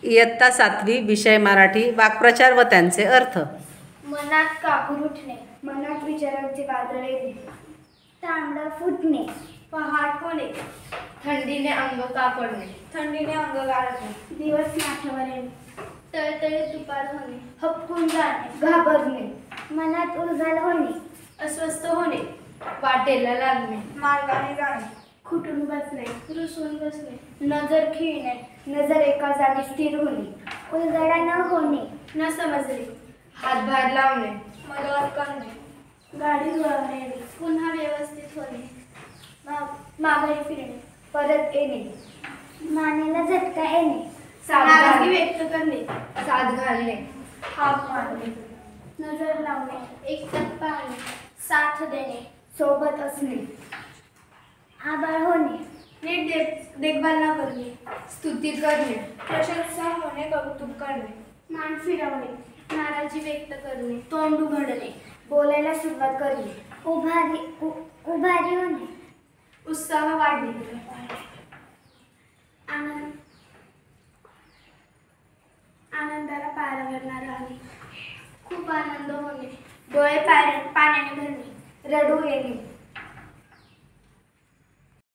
इयत्ता 7वी विषय मराठी वाक्प्रचार व त्यांचे अर्थ। मनात कापूर उठणे, मनात विचारांचे वादळ येणे, तांबडा फुटणे, पहाट होणे, थंडीने अंग कापडणे, थंडीने अंग गाळणे, दिवस नाठवर येणे, तळतळे तुपार होणे, हपकून जाणे, घाबरणे, मनात उलघाल होणे, अस्वस्थ होणे, वाटेला लागणे, मार्गाने जाणे, खुटून बसणे, रुसून बसणे, नजर खिळणे, नजर एका जागी स्थिर होणे, उलगडा न होणे, न समजणे, हातभार लावणे, मनावर करणे, गाडी वळवणे, पुन्हा व्यवस्थित होणे, माघारी फिरणे, परत येणे, मानेला झटका येणे, नाराजगी व्यक्त करणे, साथ घालणे, हाक मारणे, नजर लावणे, एकटक पाहणे, साथ देणे, सोबत असणे, आभाळ होणे, नीट देखभाल न करणे, स्तुती करणे, प्रशंसा होणे, कौतुक करणे, मान फिरवणे, नाराजी व्यक्त करणे, तोंड उघडणे, बोलायला सुरुवात करणे, उभारी होणे, उत्साह वाढणे, आनंदाला पारवणार राहणे, खूप आनंद होणे, डोळे पाण्याने भरणे, रडू येणे,